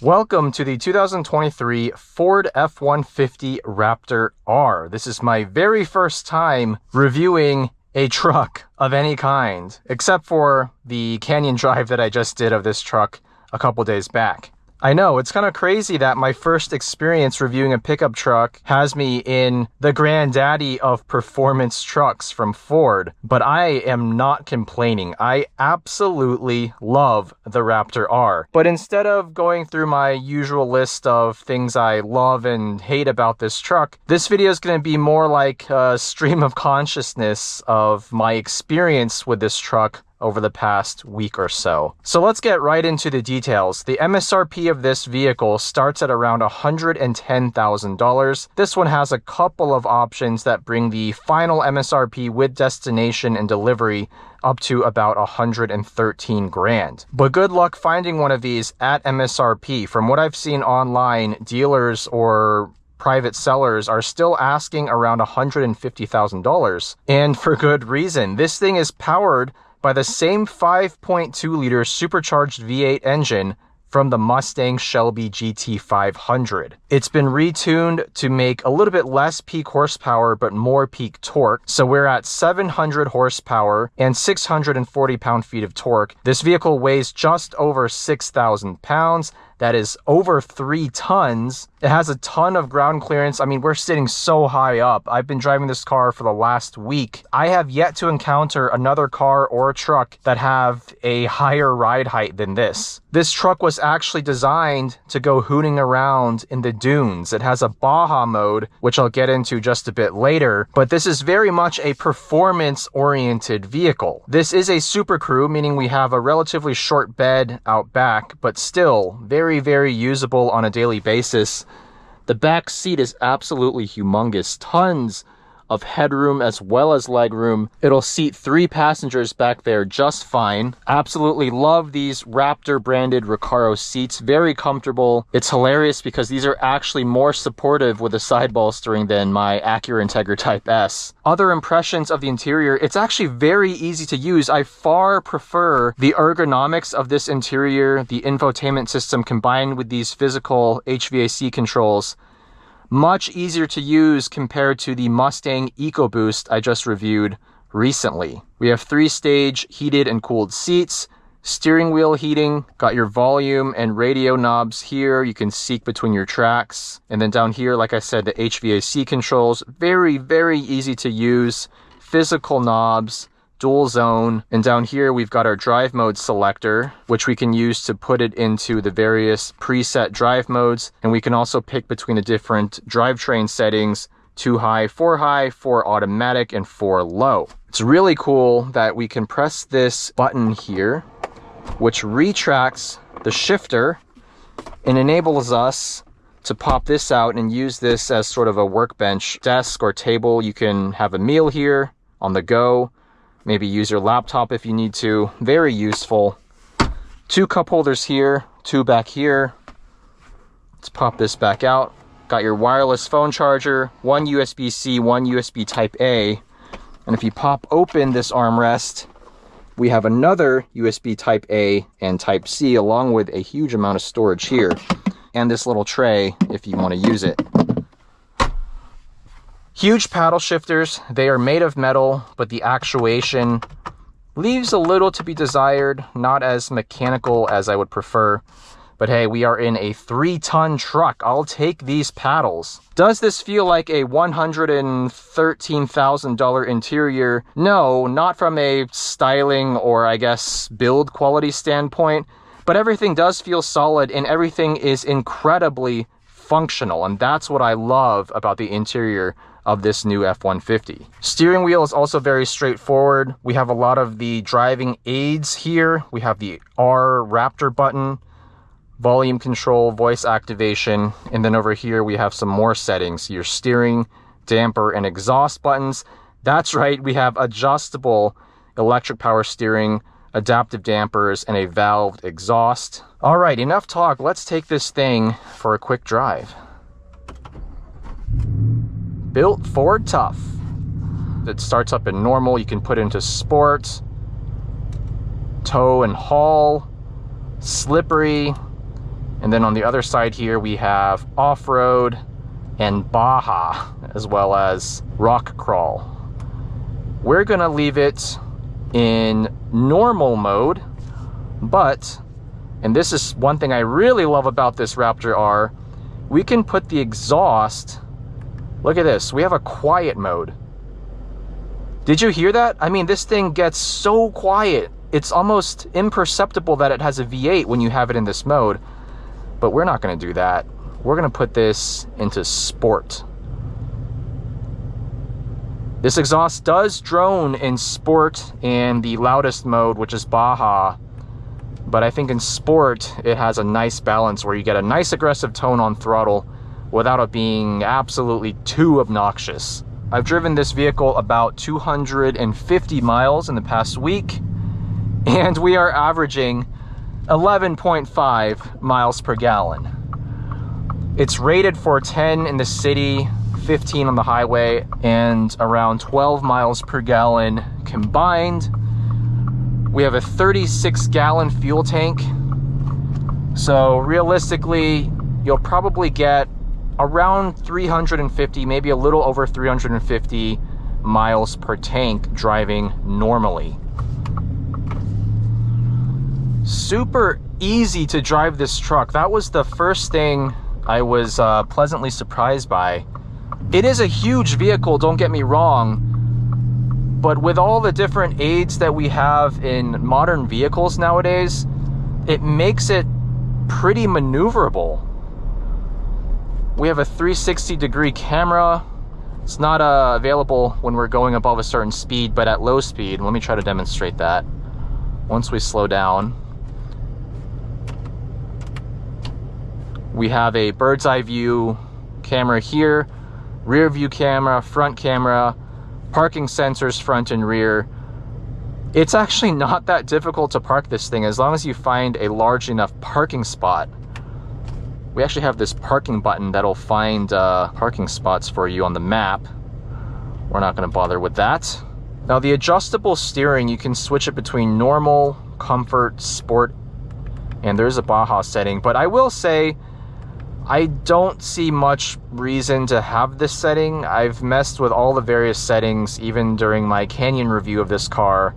Welcome to the 2023 Ford F-150 Raptor R. This is my very first time reviewing a truck of any kind, except for the canyon drive that I just did of this truck a couple days back. I know, it's kind of crazy that my first experience reviewing a pickup truck has me in the granddaddy of performance trucks from Ford, but I am not complaining. I absolutely love the Raptor R. But instead of going through my usual list of things I love and hate about this truck, this video is going to be more like a stream of consciousness of my experience with this truck over the past week or so. So let's get right into the details. The MSRP of this vehicle starts at around $110,000. This one has a couple of options that bring the final MSRP with destination and delivery up to about 113 grand. But good luck finding one of these at MSRP. From what I've seen online, dealers or private sellers are still asking around $150,000. And for good reason. This thing is powered by the same 5.2-liter supercharged V8 engine from the Mustang Shelby GT500. It's been retuned to make a little bit less peak horsepower but more peak torque. So we're at 700 horsepower and 640 pound-feet of torque. This vehicle weighs just over 6,000 pounds. That is over 3 tons. It has a ton of ground clearance. I mean, we're sitting so high up. I've been driving this car for the last week. I have yet to encounter another car or truck that have a higher ride height than this. This truck was actually designed to go hooning around in the dunes. It has a Baja mode, which I'll get into just a bit later, but this is very much a performance-oriented vehicle. This is a Super Crew, meaning we have a relatively short bed out back, but still very usable on a daily basis. The back seat is absolutely humongous. Tons of headroom as well as legroom. It'll seat 3 passengers back there just fine. Absolutely love these Raptor branded Recaro seats. Very comfortable. It's hilarious because these are actually more supportive with the sidewall steering than my Acura Integra Type S. Other impressions of the interior, it's actually very easy to use. I far prefer the ergonomics of this interior, the infotainment system combined with these physical HVAC controls. Much easier to use compared to the Mustang EcoBoost I just reviewed recently. We have 3-stage heated and cooled seats, steering wheel heating, got your volume and radio knobs here. You can seek between your tracks. And then down here, like I said, the HVAC controls, very easy to use. Physical knobs, dual zone, and down here we've got our drive mode selector, which we can use to put it into the various preset drive modes, and we can also pick between the different drivetrain settings: 2 high, 4 automatic, and 4 low. It's really cool that we can press this button here, which retracts the shifter and enables us to pop this out and use this as sort of a workbench desk or table. You can have a meal here on the go. Maybe use your laptop if you need to. Very useful. 2 cup holders here, 2 back here. Let's pop this back out. Got your wireless phone charger, 1 USB-C, 1 USB Type-A. And if you pop open this armrest, we have another USB Type-A and Type-C, along with a huge amount of storage here. And this little tray if you want to use it. Huge paddle shifters. They are made of metal, but the actuation leaves a little to be desired. Not as mechanical as I would prefer. But hey, we are in a 3-ton truck. I'll take these paddles. Does this feel like a $113,000 interior? No, not from a styling or I guess build quality standpoint. But everything does feel solid and everything is incredibly functional. And that's what I love about the interior of this new F-150. Steering wheel is also very straightforward. We have a lot of the driving aids here. We have the R Raptor button, volume control, voice activation, and then over here we have some more settings. Your steering, damper, and exhaust buttons. That's right, we have adjustable electric power steering, adaptive dampers, and a valved exhaust. All right, enough talk. Let's take this thing for a quick drive. Built Ford tough. It starts up in normal. You can put it into sport, tow and haul, slippery, And then on the other side here, we have off-road and Baja, as well as rock crawl. We're gonna leave it in normal mode, but, and this is one thing I really love about this Raptor R, we can put the exhaust, look at this, we have a quiet mode. Did you hear that? I mean, this thing gets so quiet. It's almost imperceptible that it has a V8 when you have it in this mode, but we're not gonna do that. We're gonna put this into sport. This exhaust does drone in sport and the loudest mode, which is Baja, but I think in sport, it has a nice balance where you get a nice aggressive tone on throttle without it being absolutely too obnoxious. I've driven this vehicle about 250 miles in the past week, and we are averaging 11.5 miles per gallon. It's rated for 10 in the city, 15 on the highway, and around 12 miles per gallon combined. We have a 36-gallon fuel tank, so realistically, you'll probably get around 350, maybe a little over 350 miles per tank driving normally. Super easy to drive this truck. That was the first thing I was pleasantly surprised by. It is a huge vehicle, don't get me wrong, but with all the different aids that we have in modern vehicles nowadays, it makes it pretty maneuverable. We have a 360-degree camera. It's not available when we're going above a certain speed, but at low speed, let me try to demonstrate that. Once we slow down, we have a bird's eye view camera here, rear view camera, front camera, parking sensors front and rear. It's actually not that difficult to park this thing as long as you find a large enough parking spot. We actually have this parking button that'll find parking spots for you on the map. We're not going to bother with that. Now the adjustable steering, you can switch it between normal, comfort, sport, and there's a Baja setting, but I will say I don't see much reason to have this setting. I've messed with all the various settings even during my Canyon review of this car,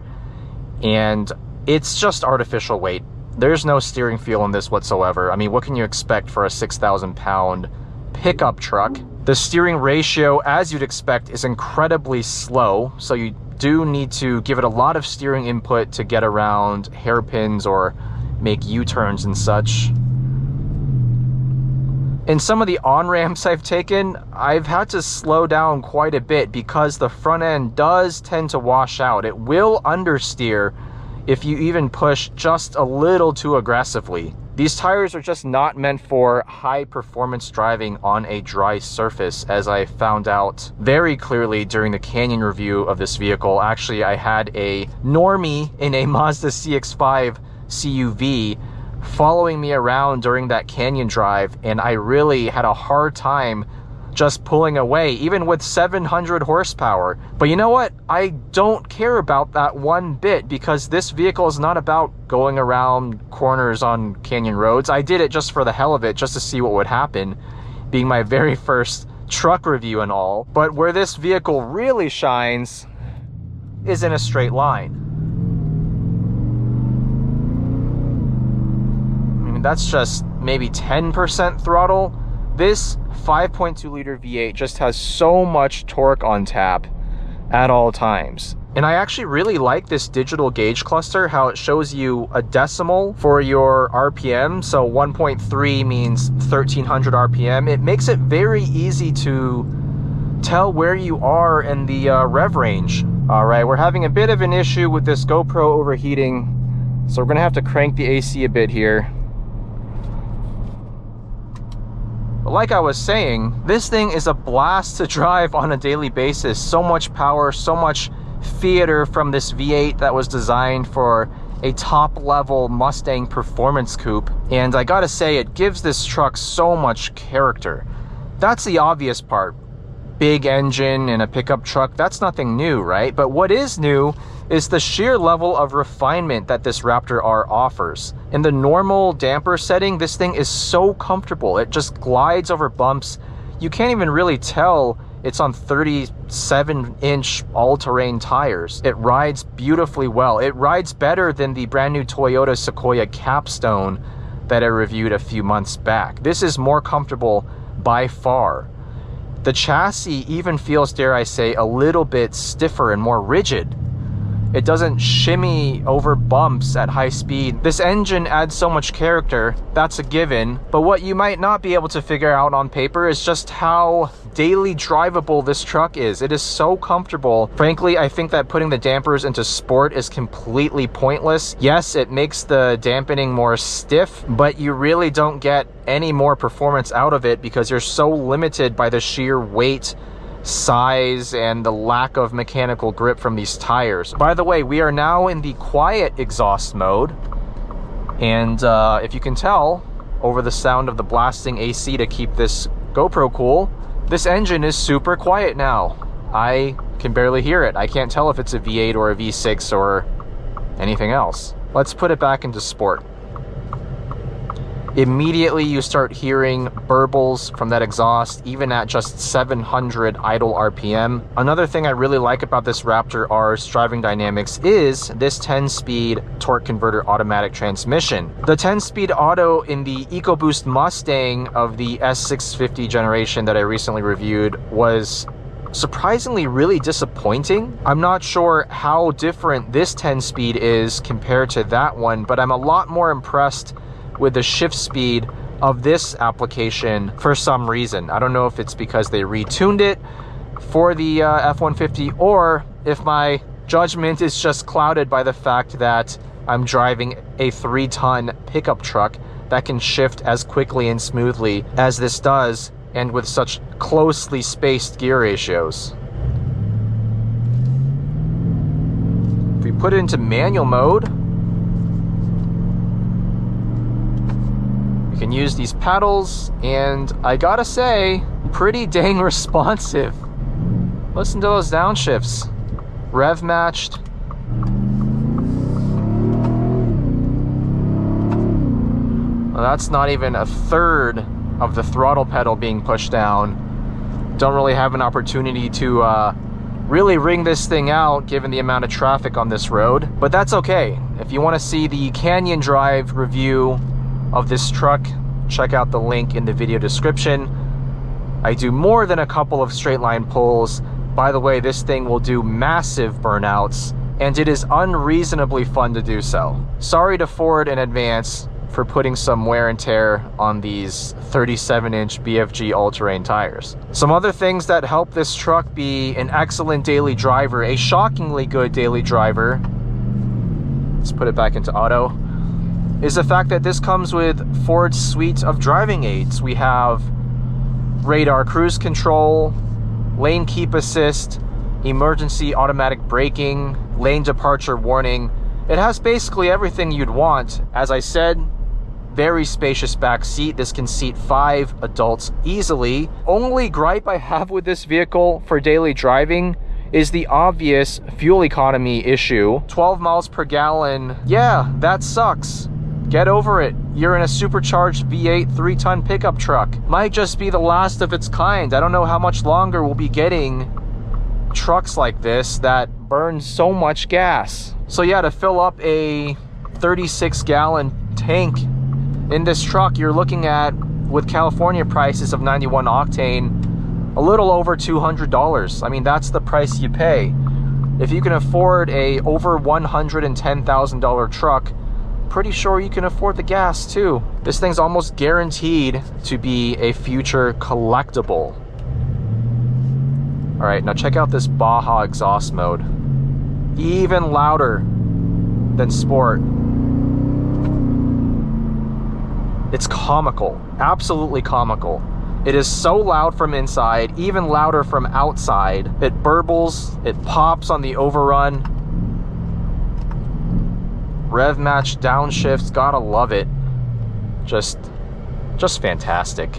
and it's just artificial weight. There's no steering feel in this whatsoever. I mean, what can you expect for a 6,000-pound pickup truck? The steering ratio, as you'd expect, is incredibly slow, so you do need to give it a lot of steering input to get around hairpins or make U-turns and such. In some of the on-ramps I've taken, I've had to slow down quite a bit because the front end does tend to wash out. It will understeer if you even push just a little too aggressively. These tires are just not meant for high performance driving on a dry surface, as I found out very clearly during the Canyon review of this vehicle. Actually, I had a normie in a Mazda CX-5 CUV following me around during that Canyon drive, and I really had a hard time just pulling away, even with 700 horsepower. But you know what? I don't care about that one bit, because this vehicle is not about going around corners on Canyon roads. I did it just for the hell of it, just to see what would happen, being my very first truck review and all. But where this vehicle really shines is in a straight line. I mean, that's just maybe 10% throttle. This 5.2 liter V8 just has so much torque on tap at all times. And I actually really like this digital gauge cluster, how it shows you a decimal for your RPM. So 1.3 means 1300 RPM. It makes it very easy to tell where you are in the rev range. All right, we're having a bit of an issue with this GoPro overheating, so we're gonna have to crank the AC a bit here. But like I was saying, this thing is a blast to drive on a daily basis. So much power, so much theater from this V8 that was designed for a top-level Mustang performance coupe. And I gotta say, it gives this truck so much character. That's the obvious part. big engine in a pickup truck, that's nothing new, right? But what is new is the sheer level of refinement that this Raptor R offers. In the normal damper setting, this thing is so comfortable. It just glides over bumps. You can't even really tell it's on 37-inch all-terrain tires. It rides beautifully well. It rides better than the brand new Toyota Sequoia Capstone that I reviewed a few months back. This is more comfortable by far. The chassis even feels, dare I say, a little bit stiffer and more rigid. It doesn't shimmy over bumps at high speed. This engine adds so much character, that's a given. But what you might not be able to figure out on paper is just how daily drivable this truck is. It is so comfortable. Frankly, I think that putting the dampers into sport is completely pointless. Yes, it makes the dampening more stiff, but you really don't get any more performance out of it because you're so limited by the sheer weight, size, and the lack of mechanical grip from these tires. By the way, we are now in the quiet exhaust mode, and if you can tell over the sound of the blasting AC to keep this GoPro cool, this engine is super quiet now. I can barely hear it. I can't tell if it's a V8 or a V6 or anything else. Let's put it back into sport. Immediately you start hearing burbles from that exhaust, even at just 700 idle RPM. Another thing I really like about this Raptor R's driving dynamics is this 10-speed torque converter automatic transmission. The 10-speed auto in the EcoBoost Mustang of the S650 generation that I recently reviewed was surprisingly really disappointing. I'm not sure how different this 10-speed is compared to that one, but I'm a lot more impressed with the shift speed of this application for some reason. I don't know if it's because they retuned it for the F-150 or if my judgment is just clouded by the fact that I'm driving a 3-ton pickup truck that can shift as quickly and smoothly as this does, and with such closely spaced gear ratios. If we put it into manual mode, can use these pedals, and I gotta say, pretty dang responsive. Listen to those downshifts. Rev matched. Well, that's not even a third of the throttle pedal being pushed down. Don't really have an opportunity to really wring this thing out given the amount of traffic on this road, but that's okay. If you want to see the Canyon Drive review of this truck, check out the link in the video description. I do more than a couple of straight line pulls. By the way, this thing will do massive burnouts, and it is unreasonably fun to do so. Sorry to Ford in advance for putting some wear and tear on these 37-inch BFG all-terrain tires. Some other things that help this truck be an excellent daily driver, a shockingly good daily driver, let's put it back into auto, is the fact that this comes with Ford's suite of driving aids. We have radar cruise control, lane keep assist, emergency automatic braking, lane departure warning. It has basically everything you'd want. As I said, very spacious back seat. This can seat 5 adults easily. Only gripe I have with this vehicle for daily driving is the obvious fuel economy issue. 12 miles per gallon. Yeah, that sucks. Get over it. You're in a supercharged V8 3-ton pickup truck. Might just be the last of its kind. I don't know how much longer we'll be getting trucks like this that burn so much gas. So yeah, to fill up a 36-gallon tank in this truck, you're looking at, with California prices of 91 octane, a little over $200. I mean, that's the price you pay. If you can afford a over $110,000 truck, pretty sure you can afford the gas too. This thing's almost guaranteed to be a future collectible. All right, now check out this Baja exhaust mode. Even louder than sport. It's comical, absolutely comical. It is so loud from inside, even louder from outside. It burbles, it pops on the overrun. Rev match downshifts, gotta love it. Just fantastic.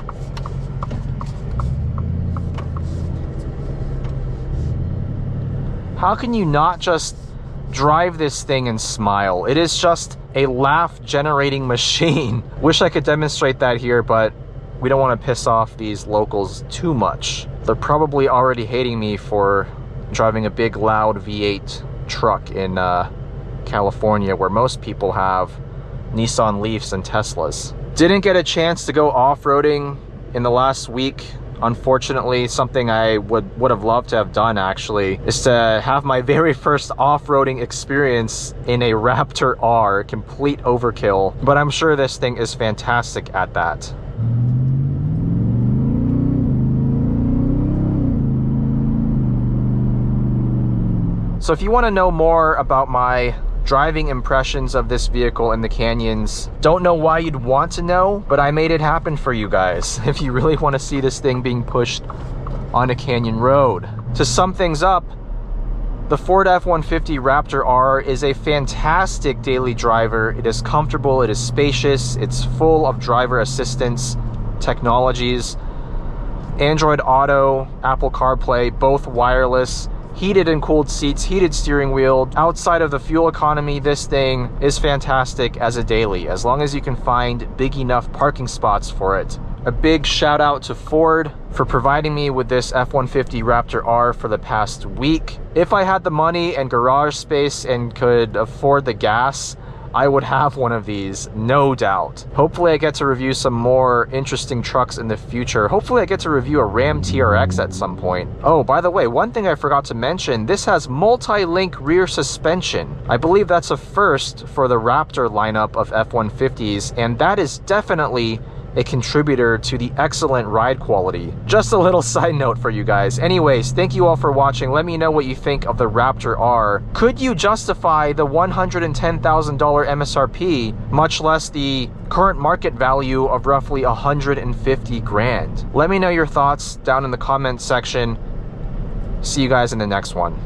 How can you not just drive this thing and smile? It is just a laugh generating machine. Wish I could demonstrate that here, but we don't want to piss off these locals too much. They're probably already hating me for driving a big loud V8 truck in California, where most people have Nissan Leafs and Teslas. Didn't get a chance to go off-roading in the last week. Unfortunately, something I would have loved to have done actually is to have my very first off-roading experience in a Raptor R, complete overkill, but I'm sure this thing is fantastic at that. So if you want to know more about my driving impressions of this vehicle in the canyons, don't know why you'd want to know, but I made it happen for you guys if you really want to see this thing being pushed on a canyon road. To sum things up, the Ford F-150 Raptor R is a fantastic daily driver. It is comfortable, it is spacious, it's full of driver assistance technologies, Android Auto, Apple CarPlay, both wireless, heated and cooled seats, heated steering wheel. Outside of the fuel economy, this thing is fantastic as a daily, as long as you can find big enough parking spots for it. A big shout out to Ford for providing me with this F-150 Raptor R for the past week. If I had the money and garage space and could afford the gas, I would have one of these, no doubt. Hopefully I get to review some more interesting trucks in the future. Hopefully I get to review a Ram TRX at some point. Oh, by the way, one thing I forgot to mention, this has multi-link rear suspension. I believe that's a first for the Raptor lineup of F-150s, and that is definitely a contributor to the excellent ride quality. Just a little side note for you guys. Anyways, thank you all for watching. Let me know what you think of the Raptor R. Could you justify the $110,000 MSRP, much less the current market value of roughly 150 grand? Let me know your thoughts down in the comment section. See you guys in the next one.